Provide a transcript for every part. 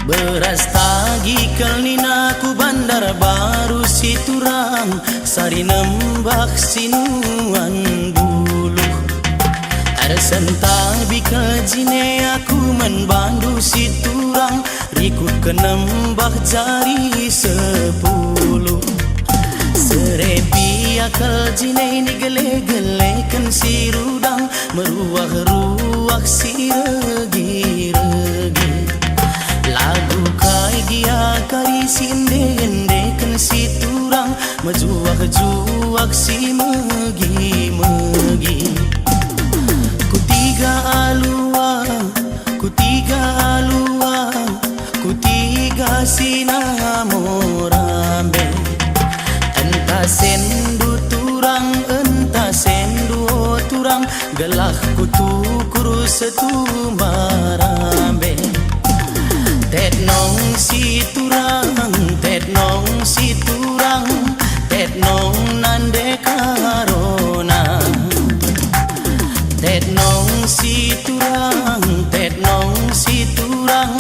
Beras tagi kelnina ku bandar baru Siturang, sari nembak sinuan bulu. Ada sentabi kejine aku menbandu Siturang, rikut ke nembak jari 10. Serepi akal jine ni gele-gelekan si rudang, meruak-ruak si regi-regi. Lagu kai dia kari sinde-indekan si turang, mejuak-juak si megi-megi. Kutiga alua, kutiga sinamorambe. Entah sendu turang, entah sendu turang, gelah kutukur setumarambe. Tet nong si turang, tet nong si turang, tet nong nande karona. Tet nong si turang, tet nong si turang,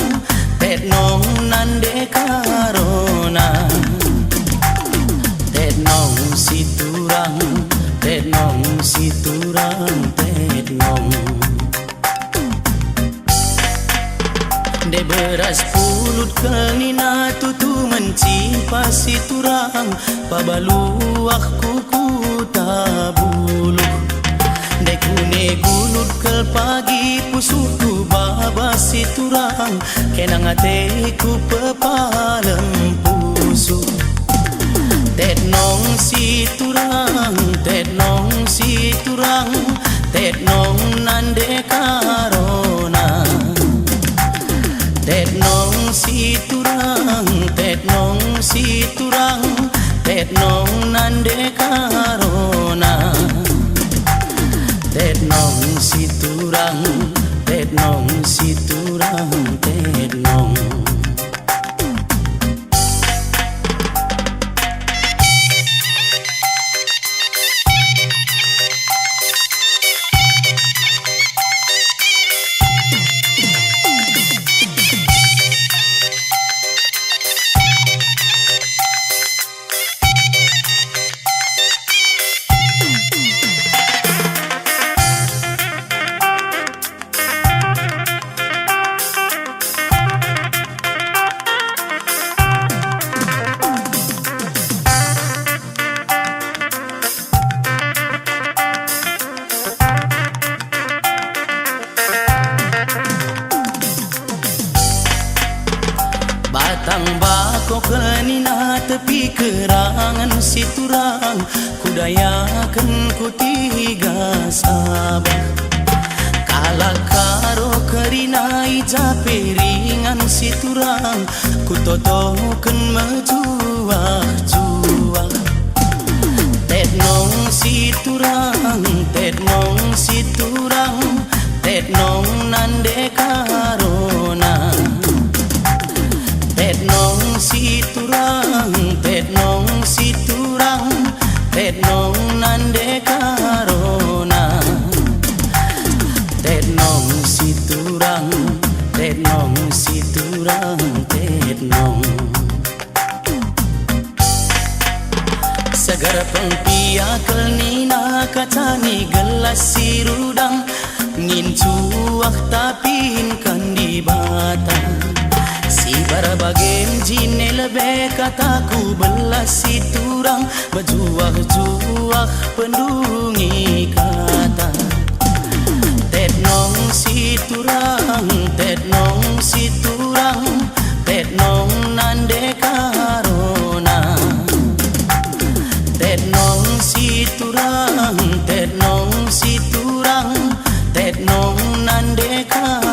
tet nong nande karona. Tet nong si turang, tet nong si turang, tet nong. De beras pulut kelnina tutu mencimpa si turang, pabaluak kuku tabulu. De kune gulut kel pagi pusuku baba si turang, kenang ateku pepalem pusu. Tet nong si turang, tet nong si turang, tet nong nande karona. Tet nong si turang, tet nong si turang, tet nong nande karona. Tet nong si turang, tet nong si turang, tet nong. Batang bako kenina tepi kerangan si turang, kudayakan kutiga sabah. Kala karo kerinai japiringan si turang, kutotoken mejuak-juak. Tet nong si turang, tet nong si turang, tet nong nande karona. Tet nong si turang, tet nong si turang, tet nong nande karona. Tet nong si turang, tet nong si turang, tet nong. Segar pengpia kelnina kacani gelas si rudang, ngin cuak tapin kan di batang. Si barabagem jine lebe kataku belas si turang, berjuak-juak pendungi kata. Tet nong si turang, tet nong si turang, tet nong nande karona. Tet nong si turang, tet nong si turang, tet nong nande karona.